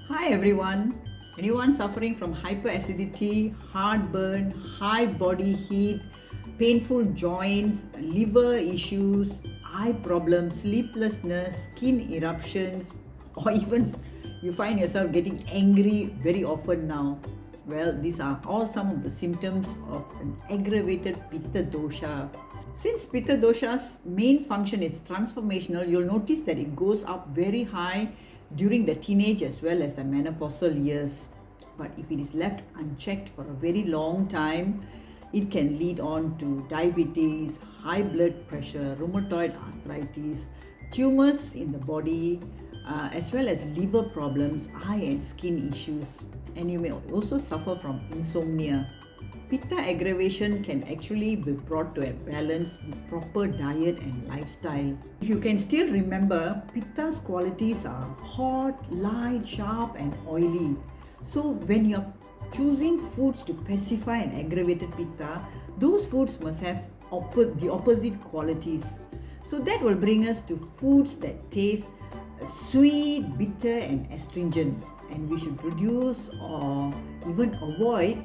Hi everyone. Anyone suffering from hyperacidity, heartburn, high body heat, painful joints, liver issues, eye problems, sleeplessness, skin eruptions, or even you find yourself getting angry very often now? Well, these are all some of the symptoms of an aggravated Pitta dosha. Since Pitta dosha's main function is transformational, you'll notice that it goes up very high during the teenage as well as the menopausal years. But if it is left unchecked for a very long time, it can lead on to diabetes, high blood pressure, rheumatoid arthritis, tumors in the body, as well as liver problems, eye and skin issues. And you may also suffer from insomnia. Pitta aggravation can actually be brought to a balance with proper diet and lifestyle. If you can still remember, Pitta's qualities are hot, light, sharp and oily. So when you're choosing foods to pacify an aggravated Pitta, those foods must have the opposite qualities. So that will bring us to foods that taste sweet, bitter and astringent. And we should reduce or even avoid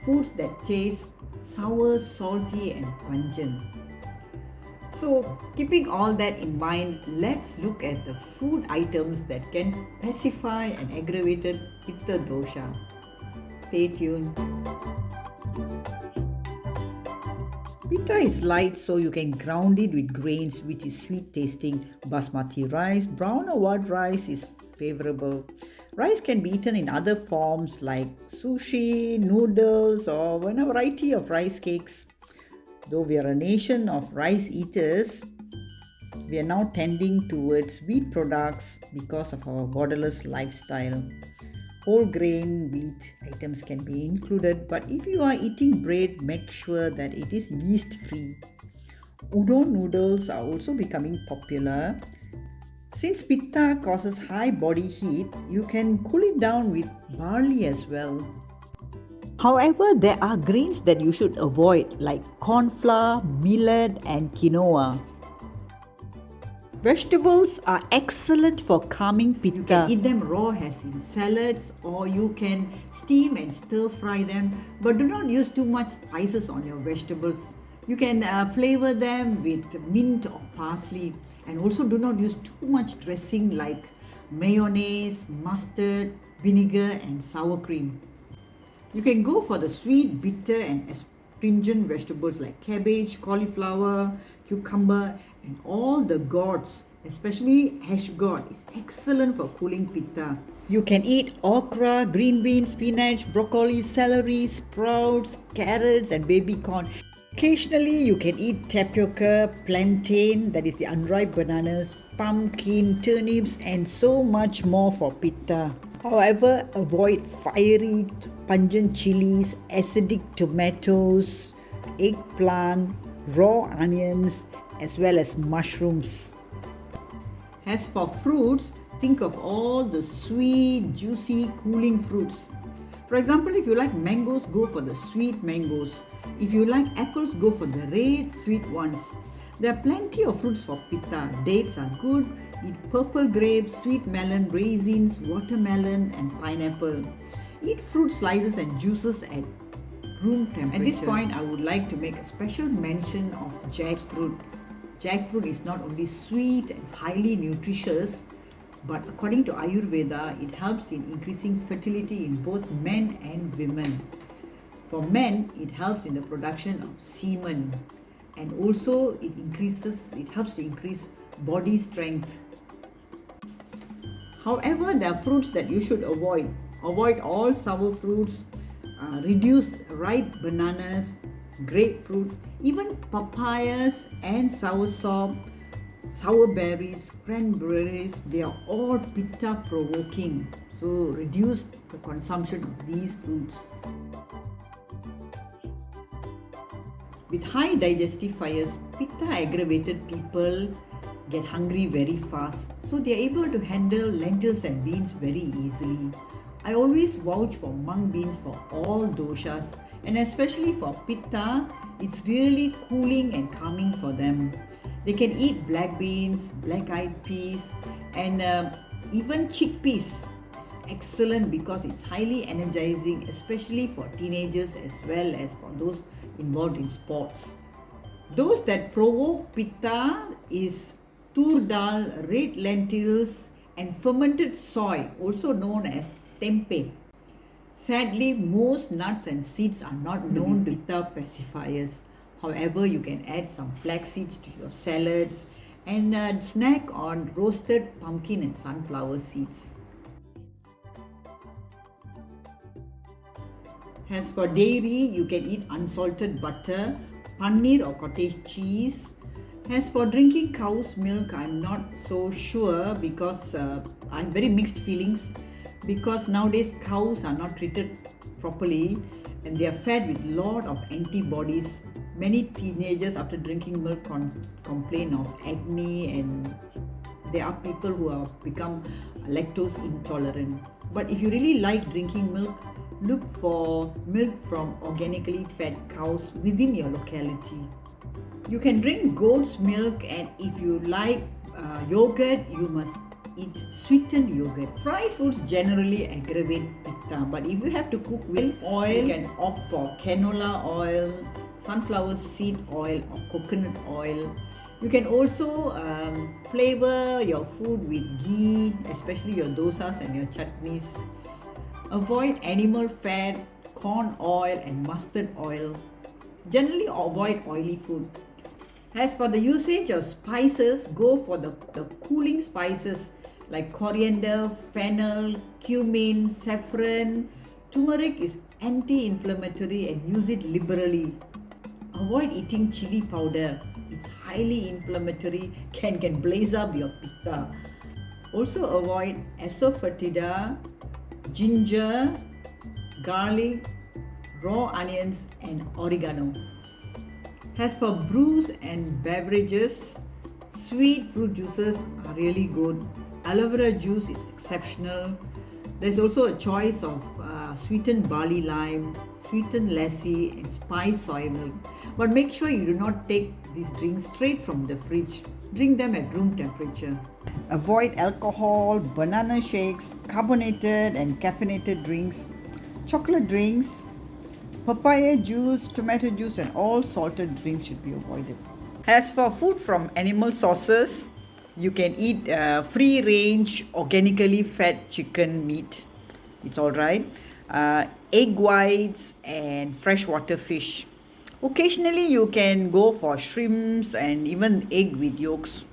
foods that taste sour, salty and pungent. So keeping all that in mind, let's look at the food items that can pacify an aggravated Pitta dosha. Stay tuned. Pitta is light, so you can ground it with grains which is sweet tasting. Basmati rice, brown or white rice is favorable. Rice can be eaten in other forms like sushi, noodles, or a variety of rice cakes. Though we are a nation of rice eaters, we are now tending towards wheat products because of our borderless lifestyle. Whole grain wheat items can be included, but if you are eating bread, make sure that it is yeast free. Udon noodles are also becoming popular. Since Pitta causes high body heat, you can cool it down with barley as well. However, there are grains that you should avoid like corn flour, millet and quinoa. Vegetables are excellent for calming Pitta. You can eat them raw as in salads, or you can steam and stir fry them, but do not use too much spices on your vegetables. You can flavor them with mint or parsley. And also do not use too much dressing like mayonnaise, mustard, vinegar and sour cream. You can go for the sweet, bitter and astringent vegetables like cabbage, cauliflower, cucumber and all the gourds, especially hash gourd is excellent for cooling Pitta. You can eat okra, green beans, spinach, broccoli, celery, sprouts, carrots and baby corn. Occasionally, you can eat tapioca, plantain, that is the unripe bananas, pumpkin, turnips, and so much more for Pitta. However, avoid fiery, pungent chilies, acidic tomatoes, eggplant, raw onions, as well as mushrooms. As for fruits, think of all the sweet, juicy, cooling fruits. For example, if you like mangoes, go for the sweet mangoes. If you like apples, go for the red, sweet ones. There are plenty of fruits for Pitta. Dates are good. Eat purple grapes, sweet melon, raisins, watermelon and pineapple. Eat fruit slices and juices at room temperature. At this point, I would like to make a special mention of jackfruit. Jackfruit is not only sweet and highly nutritious, but according to Ayurveda, it helps in increasing fertility in both men and women. For men, it helps in the production of semen, and also it helps to increase body strength. However, there are fruits that you should avoid. Avoid all sour fruits, reduce ripe bananas, grapefruit, even papayas and soursop, sour berries, cranberries, they are all Pitta provoking. So reduce the consumption of these fruits. With high digestive fires, Pitta aggravated people get hungry very fast, so they are able to handle lentils and beans very easily. I always vouch for mung beans for all doshas, and especially for Pitta, it's really cooling and calming for them. They can eat black beans, black eyed peas and even chickpeas. It's excellent because it's highly energizing, especially for teenagers as well as for those involved in sports. Those that provoke pitta is tur dal, red lentils, and fermented soy, also known as tempeh. Sadly, most nuts and seeds are not known pitta pacifiers. However, you can add some flax seeds to your salads and snack on roasted pumpkin and sunflower seeds. As for dairy, you can eat unsalted butter, paneer or cottage cheese. As for drinking cow's milk, I'm not so sure because I have very mixed feelings because nowadays cows are not treated properly and they are fed with a lot of antibodies. Many teenagers after drinking milk complain of acne, and there are people who have become lactose intolerant. But if you really like drinking milk, look for milk from organically fed cows within your locality. You can drink goat's milk, and if you like yogurt, you must eat sweetened yogurt. Fried foods generally aggravate pitta, but if you have to cook with oil, you can opt for canola oil, sunflower seed oil or coconut oil. You can also flavor your food with ghee, especially your dosas and your chutneys. Avoid animal fat, corn oil and mustard oil. Generally avoid oily food. As for the usage of spices, go for the cooling spices like coriander, fennel, cumin, saffron. Turmeric is anti-inflammatory and use it liberally. Avoid eating chili powder. It's highly inflammatory, can blaze up your pitta. Also avoid asafoetida, ginger, garlic, raw onions and oregano. As for brews and beverages, sweet fruit juices are really good. Aloe vera juice is exceptional. There's also a choice of sweetened barley lime, sweetened lassi and spiced soy milk. But make sure you do not take these drinks straight from the fridge. Drink them at room temperature. Avoid alcohol, banana shakes, carbonated and caffeinated drinks, chocolate drinks, papaya juice, tomato juice and all salted drinks should be avoided. As for food from animal sources, you can eat free-range, organically fed chicken meat. It's alright. Egg whites and freshwater fish. Occasionally, you can go for shrimps and even egg with yolks.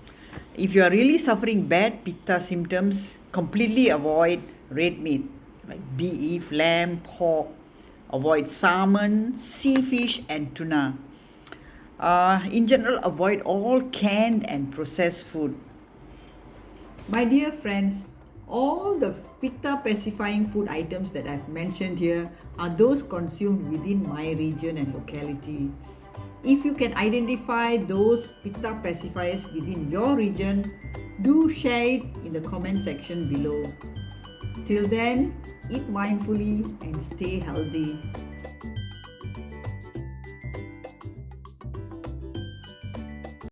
If you are really suffering bad pitta symptoms, completely avoid red meat like beef, lamb, pork. Avoid salmon, sea fish and tuna. In general, avoid all canned and processed food. My dear friends, all the pitta pacifying food items that I've mentioned here are those consumed within my region and locality. If you can identify those pitta pacifiers within your region, do share it in the comment section below. Till then, eat mindfully and stay healthy.